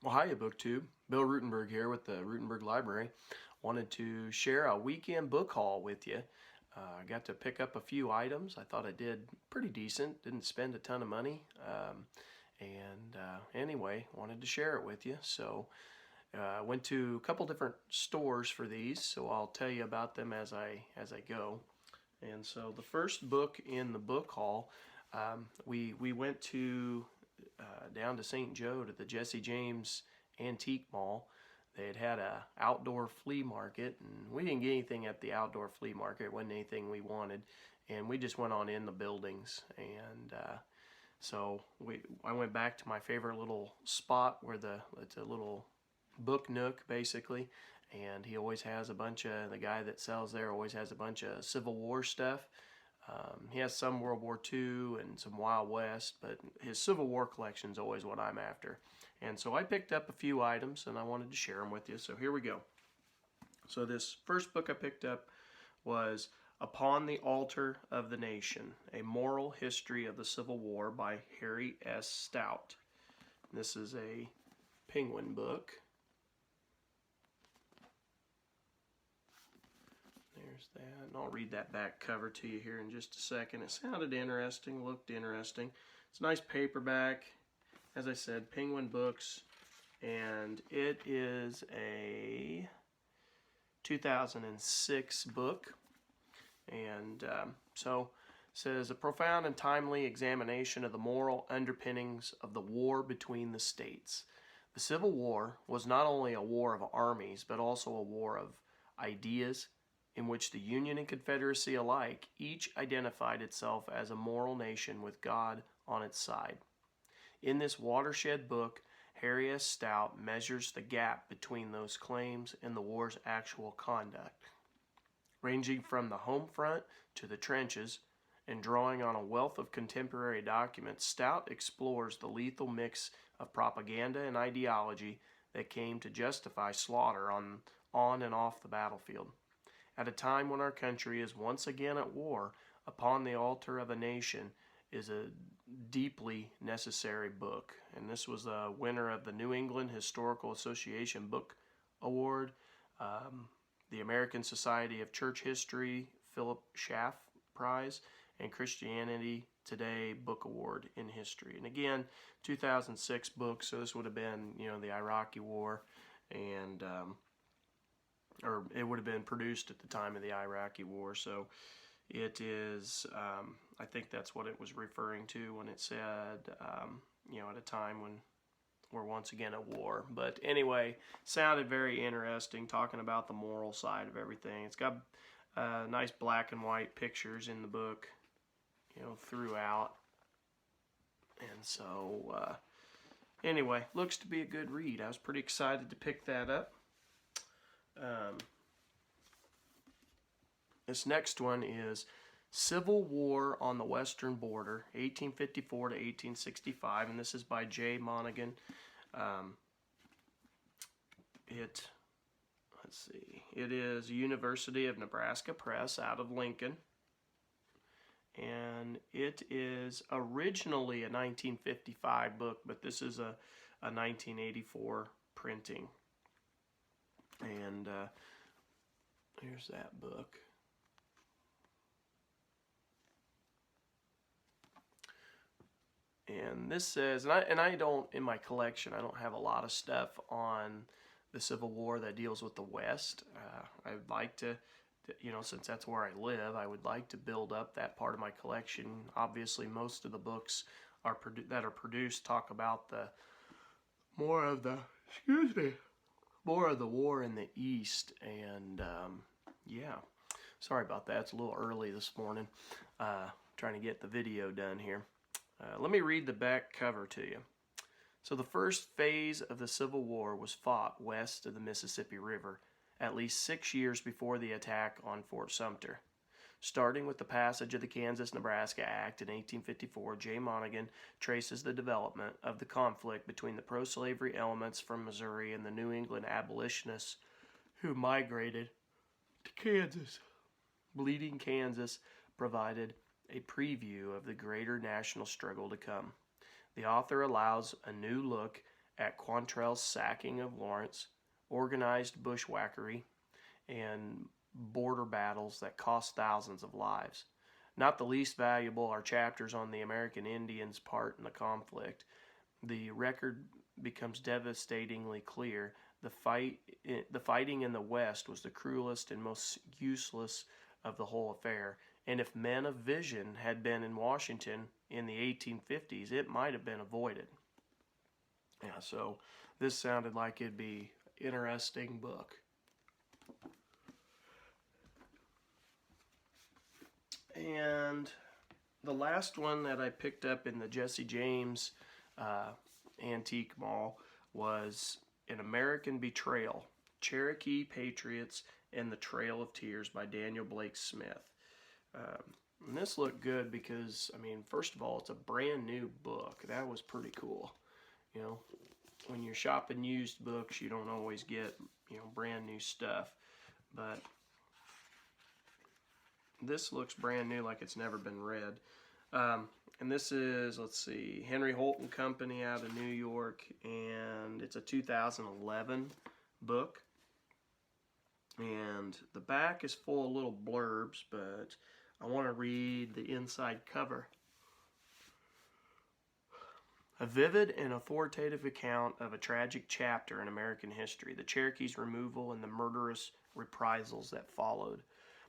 Well, hiya, BookTube. Bill Ruttenberg here with the Ruttenberg Library. Wanted to share a weekend book haul with you. I got to pick up a few items. I thought I did pretty decent. Didn't spend a ton of money. Anyway, wanted to share it with you. So I went to a couple different stores for these, so I'll tell you about them as I go. And so the first book in the book haul, we went to down to St. Joe to the Jesse James Antique Mall. They had a outdoor flea market, and we didn't get anything at the outdoor flea market. It wasn't anything we wanted, and we just went on in the buildings. And so I went back to my favorite little spot where it's a little book nook basically, and he always has a bunch of, the guy that sells there always has a bunch of Civil War stuff. He has some World War II and some Wild West, but his Civil War collection is always what I'm after. And so I picked up a few items and I wanted to share them with you. So here we go. So this first book I picked up was Upon the Altar of the Nation, A Moral History of the Civil War by Harry S. Stout. This is a Penguin book. There's that, and I'll read that back cover to you here in just a second. It sounded interesting, looked interesting. It's a nice paperback. As I said, Penguin Books, and it is a 2006 book. And so it says, a profound and timely examination of the moral underpinnings of the war between the states. The Civil War was not only a war of armies, but also a war of ideas, in which the Union and Confederacy alike each identified itself as a moral nation with God on its side. In this watershed book, Harry S. Stout measures the gap between those claims and the war's actual conduct. Ranging from the home front to the trenches, and drawing on a wealth of contemporary documents, Stout explores the lethal mix of propaganda and ideology that came to justify slaughter on and off the battlefield. At a time when our country is once again at war, Upon the Altar of a Nation is a deeply necessary book. And this was a winner of the New England Historical Association Book Award, the American Society of Church History Philip Schaff Prize, and Christianity Today Book Award in History. And again, 2006 book, so this would have been, the Iraqi War, and or it would have been produced at the time of the Iraqi War. So it is, I think that's what it was referring to when it said, at a time when we're once again at war. But anyway, sounded very interesting, talking about the moral side of everything. It's got nice black and white pictures in the book, throughout. And so, anyway, looks to be a good read. I was pretty excited to pick that up. This next one is Civil War on the Western Border, 1854 to 1865, and this is by J. Monaghan. It is University of Nebraska Press out of Lincoln, and it is originally a 1955 book, but this is a 1984 printing. And here's that book. And this says, and I don't, in my collection, I don't have a lot of stuff on the Civil War that deals with the West. I would like to, since that's where I live, I would like to build up that part of my collection. Obviously, most of the books that are produced talk about more of the war in the East. And yeah, sorry about that. It's a little early this morning. Trying to get the video done here. Let me read the back cover to you. So the first phase of the Civil War was fought west of the Mississippi River, at least 6 years before the attack on Fort Sumter. Starting with the passage of the Kansas-Nebraska Act in 1854, J. Monaghan traces the development of the conflict between the pro-slavery elements from Missouri and the New England abolitionists who migrated to Kansas. Bleeding Kansas provided a preview of the greater national struggle to come. The author allows a new look at Quantrell's sacking of Lawrence, organized bushwhackery, and border battles that cost thousands of lives. Not the least valuable are chapters on the American Indians' part in the conflict. The record becomes devastatingly clear. The fighting in the West was the cruelest and most useless of the whole affair. And if men of vision had been in Washington in the 1850s, it might have been avoided. Yeah, so this sounded like it'd be an interesting book. And the last one that I picked up in the Jesse James Antique Mall was An American Betrayal, Cherokee Patriots and the Trail of Tears by Daniel Blake Smith. And this looked good because, I mean, first of all, it's a brand new book. That was pretty cool. You know, when you're shopping used books, you don't always get, brand new stuff. But this looks brand new, like it's never been read. And this is, let's see, Henry Holt and Company out of New York, and it's a 2011 book. And the back is full of little blurbs, but I want to read the inside cover. A vivid and authoritative account of a tragic chapter in American history, the Cherokees' removal and the murderous reprisals that followed.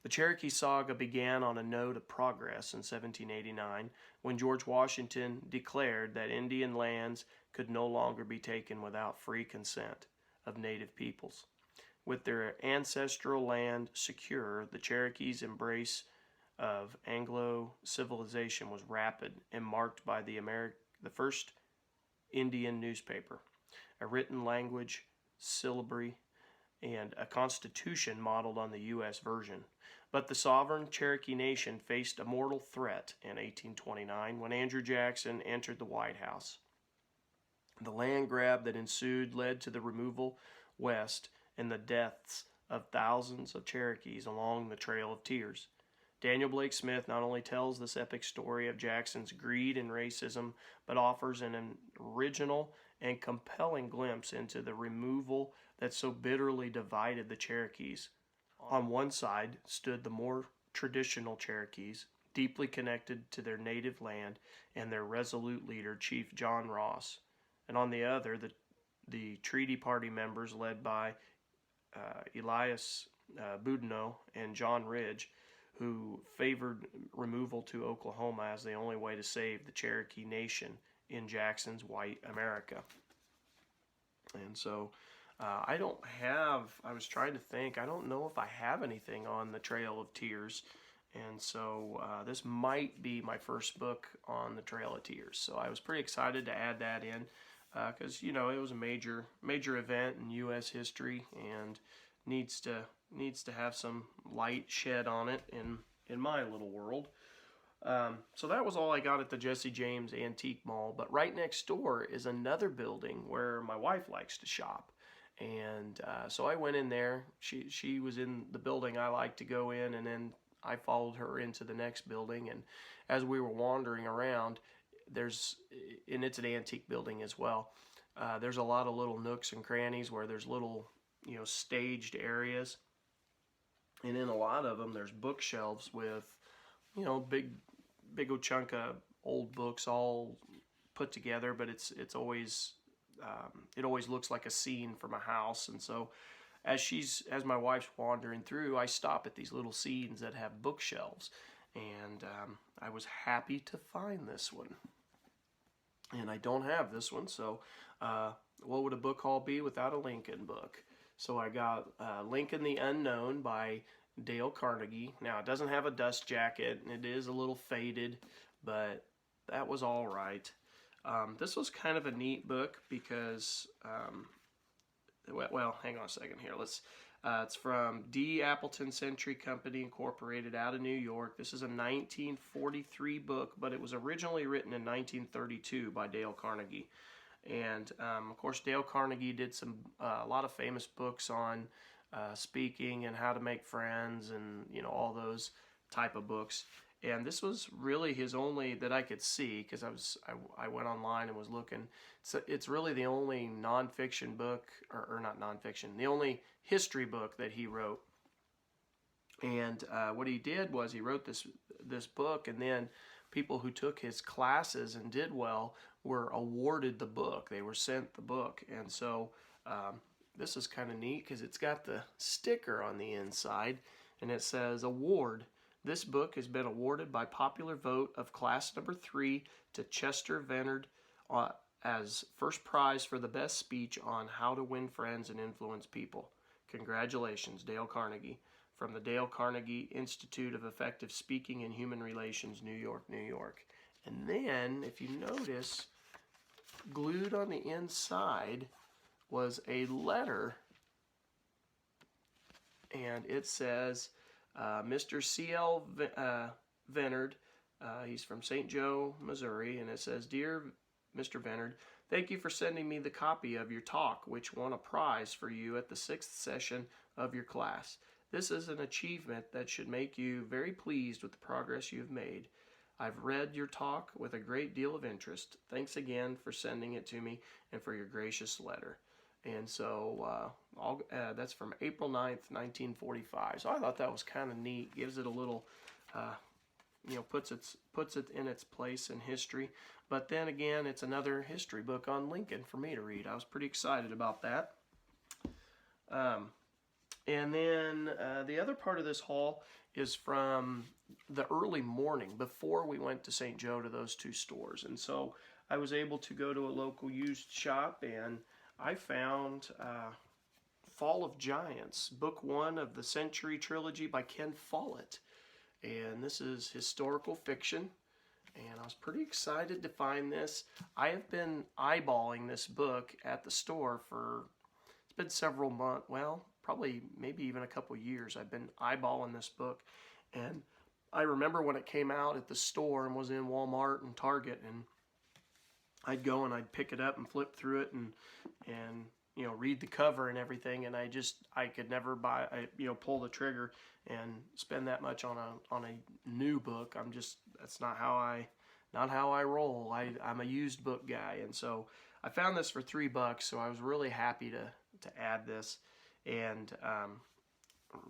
The Cherokee saga began on a note of progress in 1789 when George Washington declared that Indian lands could no longer be taken without free consent of native peoples. With their ancestral land secure, the Cherokees' embrace of Anglo civilization was rapid and marked by the first Indian newspaper, a written language, syllabary, and a constitution modeled on the U.S. version. But the sovereign Cherokee Nation faced a mortal threat in 1829 when Andrew Jackson entered the White House. The land grab that ensued led to the removal west and the deaths of thousands of Cherokees along the Trail of Tears. Daniel Blake Smith not only tells this epic story of Jackson's greed and racism, but offers an original and compelling glimpse into the removal that so bitterly divided the Cherokees. On one side stood the more traditional Cherokees, deeply connected to their native land and their resolute leader, Chief John Ross. And on the other, the Treaty Party members led by Elias Boudinot and John Ridge, who favored removal to Oklahoma as the only way to save the Cherokee Nation in Jackson's white America. And so I was trying to think, I don't know if I have anything on the Trail of Tears. And so this might be my first book on the Trail of Tears. So I was pretty excited to add that in because, it was a major event in U.S. history and needs to have some light shed on it in my little world. So that was all I got at the Jesse James Antique Mall. But right next door is another building where my wife likes to shop. And so I went in there. She was in the building I like to go in, and then I followed her into the next building. And as we were wandering around, and it's an antique building as well, there's a lot of little nooks and crannies where there's little, staged areas. And in a lot of them, there's bookshelves with, big old chunk of old books all put together, but it's always it always looks like a scene from a house. And so as my wife's wandering through, I stop at these little scenes that have bookshelves, and I was happy to find this one. And I don't have this one, so what would a book haul be without a Lincoln book? So I got Lincoln the Unknown by Dale Carnegie. Now, it doesn't have a dust jacket, and it is a little faded, but that was all right. This was kind of a neat book because, hang on a second here. It's from D. Appleton Century Company Incorporated out of New York. This is a 1943 book, but it was originally written in 1932 by Dale Carnegie. And, of course, Dale Carnegie did a lot of famous books on speaking and how to make friends and, all those type of books. And this was really his only that I could see, because I went online and was looking. So it's really the only nonfiction book, or not nonfiction, the only history book that he wrote. And what he did was he wrote this book, and then people who took his classes and did well were awarded the book. They were sent the book. And so this is kind of neat because it's got the sticker on the inside, and it says award. This book has been awarded by popular vote of class number 3 to Chester Venard as first prize for the best speech on how to win friends and influence people. Congratulations, Dale Carnegie, from the Dale Carnegie Institute of Effective Speaking and Human Relations, New York, New York. And then, if you notice, glued on the inside was a letter, and it says, Mr. C.L. Venard, he's from St. Joe, Missouri, and it says, Dear Mr. Venard, thank you for sending me the copy of your talk, which won a prize for you at the 6th session of your class. This is an achievement that should make you very pleased with the progress you have made. I've read your talk with a great deal of interest. Thanks again for sending it to me and for your gracious letter. And so that's from April 9th, 1945. So I thought that was kind of neat. Gives it a little, puts it in its place in history. But then again, it's another history book on Lincoln for me to read. I was pretty excited about that. And then the other part of this haul is from the early morning before we went to St. Joe to those 2 stores. And so I was able to go to a local used shop, and I found Fall of Giants, book 1 of the Century Trilogy by Ken Follett. And this is historical fiction, and I was pretty excited to find this. I have been eyeballing this book at the store for, it's been several months, well, probably maybe even a couple years. I've been eyeballing this book, and I remember when it came out at the store and was in Walmart and Target, and I'd go and I'd pick it up and flip through it and read the cover and everything, and I could never pull the trigger and spend that much on a new book. That's not how I roll. I'm a used book guy, and so I found this for $3, so I was really happy to add this and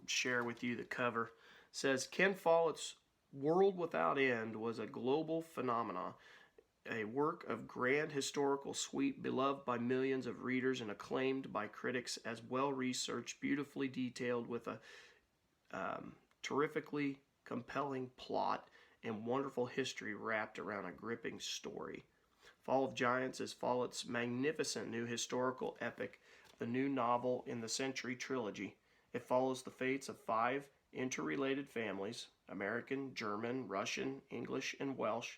share with you the cover. It says, Ken Follett's World Without End was a global phenomenon, a work of grand historical sweep beloved by millions of readers and acclaimed by critics as well-researched, beautifully detailed, with a terrifically compelling plot and wonderful history wrapped around a gripping story. Fall of Giants is Follett's magnificent new historical epic, the new novel in the Century Trilogy. It follows the fates of 5 interrelated families, American, German, Russian, English, and Welsh,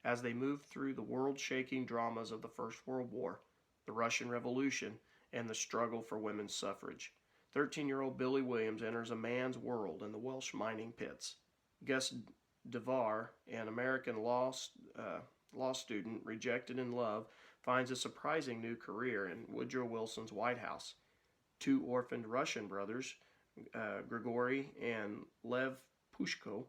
as they move through the world-shaking dramas of the First World War, the Russian Revolution, and the struggle for women's suffrage. 13-year-old Billy Williams enters a man's world in the Welsh mining pits. Gus DeVar, an American law student rejected in love, finds a surprising new career in Woodrow Wilson's White House. 2 orphaned Russian brothers, Grigory and Lev Pushko,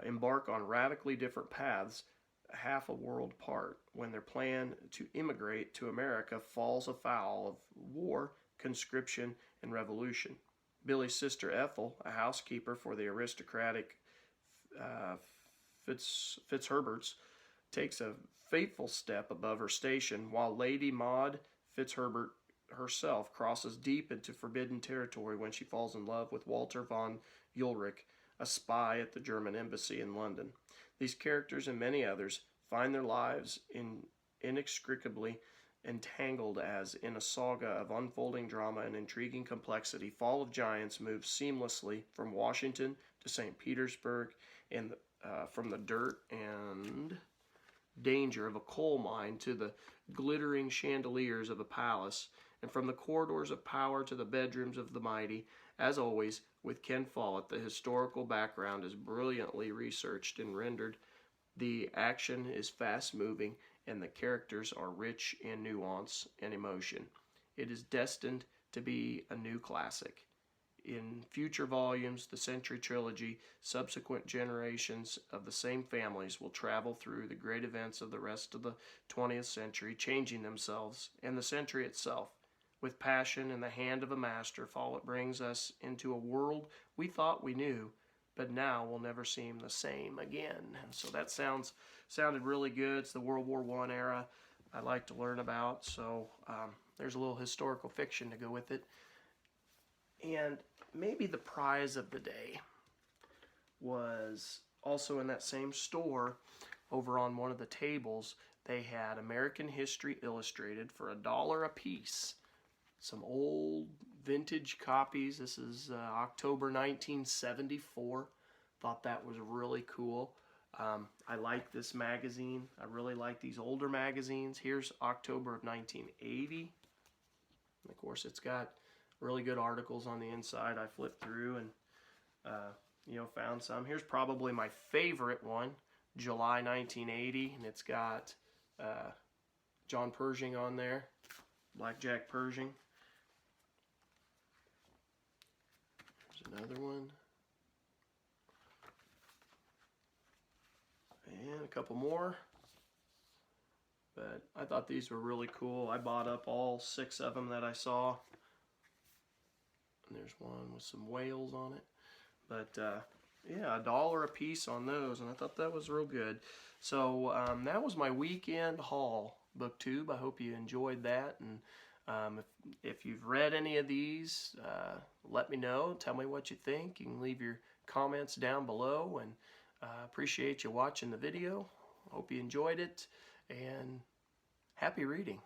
embark on radically different paths half a world apart when their plan to immigrate to America falls afoul of war, conscription, and revolution. Billy's sister Ethel, a housekeeper for the aristocratic Fitzherberts, takes a fateful step above her station, while Lady Maud Fitzherbert herself crosses deep into forbidden territory when she falls in love with Walter von Ulrich, a spy at the German embassy in London. These characters and many others find their lives inextricably entangled as in a saga of unfolding drama and intriguing complexity. Fall of Giants moves seamlessly from Washington to St. Petersburg, and from the dirt and danger of a coal mine to the glittering chandeliers of a palace, and from the corridors of power to the bedrooms of the mighty. As always, with Ken Follett, the historical background is brilliantly researched and rendered. The action is fast-moving, and the characters are rich in nuance and emotion. It is destined to be a new classic. in future volumes, the Century Trilogy, subsequent generations of the same families will travel through the great events of the rest of the 20th century, changing themselves and the century itself. With passion and the hand of a master, Follett brings us into a world we thought we knew, but now will never seem the same again. And so that sounded really good. It's the World War I era I like to learn about, so there's a little historical fiction to go with it. And maybe the prize of the day was also in that same store. Over on one of the tables, they had American History Illustrated for $1 a piece. Some old vintage copies. This is October 1974. Thought that was really cool. I like this magazine. I really like these older magazines. Here's October of 1980. And of course, it's got really good articles on the inside. I flipped through and found some. Here's probably my favorite one, July 1980, and it's got John Pershing on there, Blackjack Pershing. Here's another one. And a couple more. But I thought these were really cool. I bought up all 6 of them that I saw. And there's one with some whales on it. But yeah, $1 a piece on those, and I thought that was real good. So that was my weekend haul, BookTube. I hope you enjoyed that. And if you've read any of these, let me know. Tell me what you think. You can leave your comments down below. And appreciate you watching the video. Hope you enjoyed it. And happy reading.